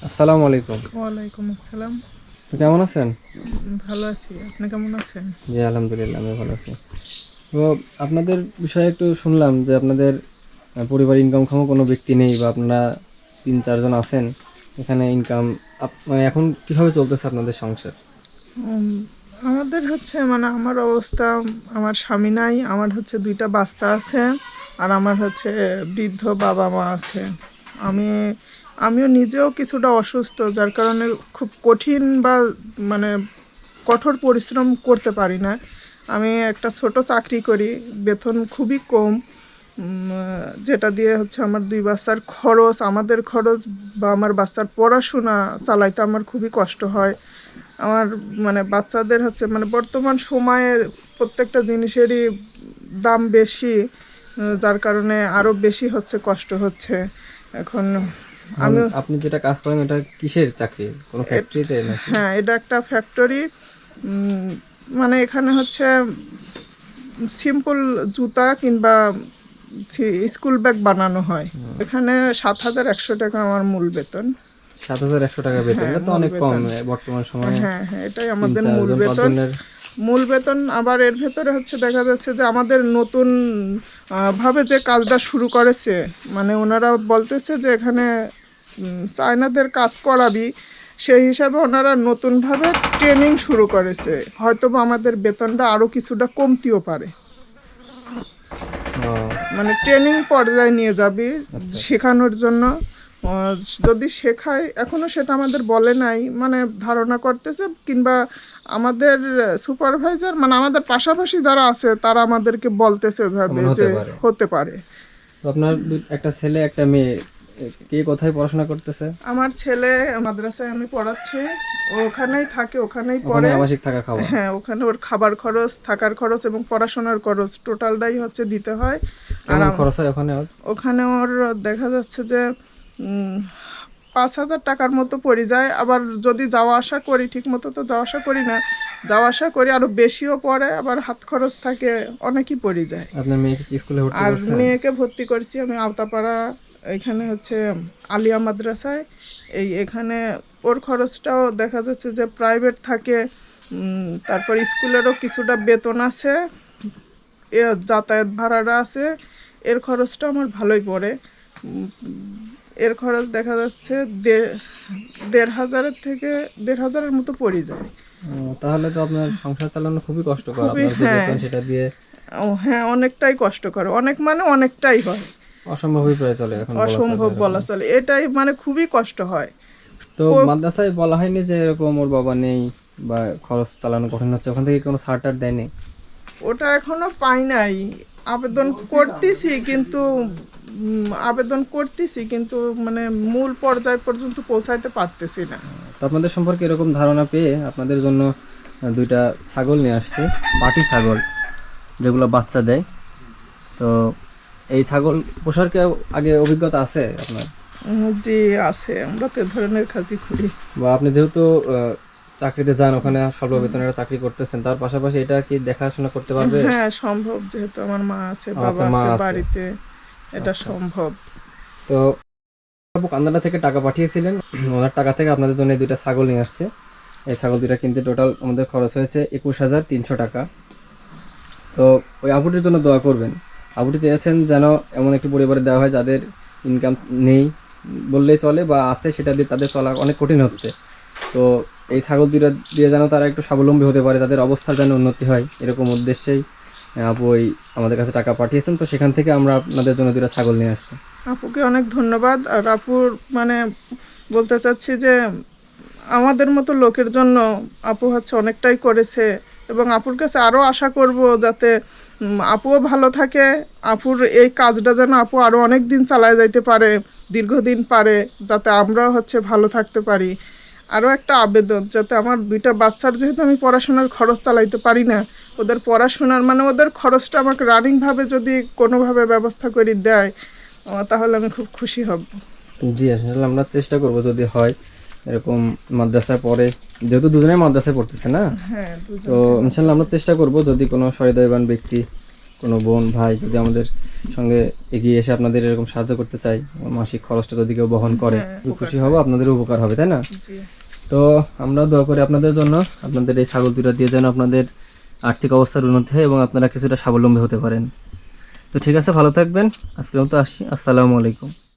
আসসালামু আলাইকুম। ওয়ালাইকুম আসসালাম। তো কেমন আছেন? ভালো আছি, আপনি কেমন আছেন? জি আলহামদুলিল্লাহ আমি ভালো আছি। তো আপনাদের বিষয়ে একটু শুনলাম যে আপনাদের পরিবারে ইনকামক্ষম কোনো ব্যক্তি নেই বা আপনারা ৩-৪ জন আছেন। এখানে ইনকাম মানে এখন কিভাবে চলতেছে আপনাদের সংসার? উম, আমাদের হচ্ছে মানে আমার অবস্থা, আমার স্বামী নাই, আমার হচ্ছে 2টা বাচ্চা আছে, আর আমার হচ্ছে বৃদ্ধ বাবা মা আছে। আমি আমিও নিজেও কিছুটা অসুস্থ, যার কারণে খুব কঠিন বা মানে কঠোর পরিশ্রম করতে পারি না। আমি একটা ছোট চাকরি করি, বেতন খুবই কম, যেটা দিয়ে হচ্ছে আমার 2 বাচ্চার খরচ, আমাদের খরচ বা আমার বাচ্চার পড়াশোনা চালাইতে আমার খুবই কষ্ট হয়। আমার মানে বাচ্চাদের হচ্ছে মানে বর্তমান সময়ে প্রত্যেকটা জিনিসেরই দাম বেশি, যার কারণে আরও বেশি হচ্ছে কষ্ট হচ্ছে এখন। এখন আমি আপনি যেটা কাজ করেন ওটা কিসের চাকরি? কোনো ফ্যাক্টরিতে নাকি? হ্যাঁ, এটা একটা ফ্যাক্টরি। মানে এখানে হচ্ছে সিম্পল জুতা কিংবা স্কুল ব্যাগ বানানো হয়। এখানে 7,100 টাকা আমার মূল বেতন। ৭,১০০ টাকা বেতন, হ্যাঁ, এটা তো মূল অনেক কম বেতন। বর্তমান সময়ে। হ্যাঁ হ্যাঁ, এটাই তিন আমাদের মূল চারজন বেতন। পাঁচজনের মূল বেতন আবার এর ভেতরে হচ্ছে দেখা যাচ্ছে যে আমাদের নতুন ভাবে যে কাজটা শুরু করেছে, মানে ওনারা বলতেছে যে এখানে চায়নাদের কাজ করাবি, সেই হিসাবে ওনারা নতুনভাবে ট্রেনিং শুরু করেছে। হয়তো বা আমাদের বেতনটা আরও কিছুটা কমতেও পারে, মানে ট্রেনিং পর্যায়ে নিয়ে যাবি শেখানোর জন্য। আহ, যদি শেখায়, এখনও সেটা আমাদের বলে নাই, মানে ধারণা করতেছে, কিংবা আমাদের সুপারভাইজার মানে আমাদের পাশাপাশি যারা আছে তারা আমাদেরকে বলতেছে ওইভাবে এমন যে হতে পারে। হতে পারে। তো আপনার একটা ছেলে একটা মেয়ে, কে কোথায় পড়াশোনা করতেছে? আমার ছেলে মাদ্রাসায় আমি পড়াচ্ছি, ও ওখানেই থাকে, ওখানেই ওখানে পড়ে। আবাসিক থাকা খাওয়া? হ্যাঁ, ওখানে ওর খাবার খরচ, থাকার খরচ এবং পড়াশোনার খরচ টোটালটাই হচ্ছে দিতে হয়। আর কেমন খরচ হয় ওখানে ওর? ওখানে ওর দেখা যাচ্ছে যে 5,000 টাকার মতো পড়ে যায়। আবার যদি যাওয়া আসা করি, ঠিক মতো তো যাওয়া আসা করি না, যাওয়া আসা করি আরও বেশিও পড়ে, আবার হাত খরচ থাকে, অনেকই পড়ে যায়। আপনার মেয়েকে কি স্কুলে ভর্তি আর করছেন? মেয়েকে ভর্তি করছি আমি আওতাপাড়া, এখানে হচ্ছে আলিয়া মাদ্রাসায়। এখানে ওর খরচটাও দেখা যাচ্ছে যে প্রাইভেট থাকে। তারপর স্কুলেরও কিছুটা বেতন আছে, যাতায়াত ভাড়াটা আছে, এর খরচটা আমার ভালোই পড়ে। এর খরচ দেখা যাচ্ছে 1,500 থেকে 1,500-এর মতো পড়ে যায়। তাহলে তো আপনার সংসার চালানো খুবই কষ্টকর, খুবই, আপনার যে হ্যাঁ। বেতন সেটা দিয়ে হ্যাঁ, অনেকটাই কষ্ট করে, অনেক মানে অনেকটাই হয়, অসম্ভবই প্রায় চলে এখন বলা চলে অসম্ভব এরকম। বলা চলে, এটাই মানে খুবই কষ্ট হয়। তো মাদ্রাসায় বলা হয়নি যে এরকম ওর বাবা নেই বা খরচ চালানো কঠিন হচ্ছে, ওখান থেকে কোনো ছাড় টাড় দেয়নি? ওটা এখনো পাই নাই। আবেদন করতেছি কিন্তু মানে মূল পর্যায় পর্যন্ত পৌঁছাইতে পারতেছি না। তো আপনাদের সম্পর্কে এরকম ধারণা পেয়ে আপনাদের জন্য 2টা ছাগল নিয়ে আসছে, পাটি ছাগল, যেগুলো বাচ্চা দেয়। তো এই ছাগল পোষার কি আগে অভিজ্ঞতা আছে আপনার? জি আছে, আমরা তো এ ধরনের কাজই করি। বা আপনি যেহেতু চাকরিতে যান, ওখানে স্বল্প বেতনের চাকরি করতেছেন, তার পাশাপাশি এটা কি দেখাশোনা করতে পারবে? হ্যাঁ সম্ভব, যেহেতু আমার মা আছে, বাবা আপনার মা আছে আছে? বাড়িতে, এটা আচ্ছা। সম্ভব। তো আপু কান্দানা থেকে টাকা পাঠিয়েছিলেন, ওনার টাকা থেকে আপনাদের জন্য এই 2টা ছাগল নিয়ে আসছে। এই ছাগল 2টা কিনতে টোটাল আমাদের খরচ হয়েছে 21,300 টাকা। তো ওই আপুটির জন্য দোয়া করবেন। আপুটি চেয়েছেন যেন এমন একটি পরিবারে দেওয়া হয় যাদের ইনকাম নেই বললেই চলে, বা আছে সেটা দিয়ে তাদের চলা অনেক কঠিন হচ্ছে। তো এই ছাগল 2টা দিয়ে যেন তারা একটু স্বাবলম্বী হতে পারে, তাদের অবস্থার যেন উন্নতি হয়, এরকম উদ্দেশ্যেই আপু ওই আমাদের কাছে টাকা পাঠিয়েছেন। তো সেখান থেকে আমরা আপনাদের জন্য 2টা ছাগল নিয়ে আসছি। আপুকে অনেক ধন্যবাদ। আর আপুর মানে বলতে চাচ্ছি যে আমাদের মতো লোকের জন্য আপু হচ্ছে অনেকটাই করেছে, এবং আপুর কাছে আরও আশা করব যাতে আপুও ভালো থাকে, আপুর এই কাজটা যেন আপু আরও অনেক দিন চালায় যাইতে পারে, দীর্ঘদিন পারে, যাতে আমরাও হচ্ছে ভালো থাকতে পারি। আরও একটা আবেদন, যাতে আমার 2টা বাচ্চার, যেহেতু আমি পড়াশোনার খরচ চালাইতে পারি না, ওদের পড়াশোনার মানে ওদের খরচটা আমাকে রানিংভাবে যদি কোনোভাবে ব্যবস্থা করে দেয়, তাহলে আমি খুব খুশি হব। জি আসলে আমরা চেষ্টা করব যদি হয় এরকম মাদ্রাসায় পড়ে, যেহেতু দুজনেই মাদ্রাসায় পড়তেছে না। হ্যাঁ, তো দুজনকে ইনশাল্লাহ আমরা চেষ্টা করব যদি কোনো সহৃদয়বান ব্যক্তি কোনো বোন ভাই যদি আমাদের সঙ্গে এগিয়ে এসে আপনাদের এরকম সাহায্য করতে চাই, মাসিক খরচটা যদি কেউ বহন করে, হ্যাঁ, খুশি হব, আপনাদের উপকার হবে, তাই না? জি। তো আমরাও দোয়া করি আপনাদের জন্য, আপনাদের এই ছাগল দুটো দিয়ে যেন আপনাদের আর্থিক অবস্থার উন্নতি হয় এবং আপনারা কিছুটা স্বাবলম্বী হতে পারেন। তো ঠিক আছে, ভালো থাকবেন, আজকের মতো আসি, আসসালামু আলাইকুম।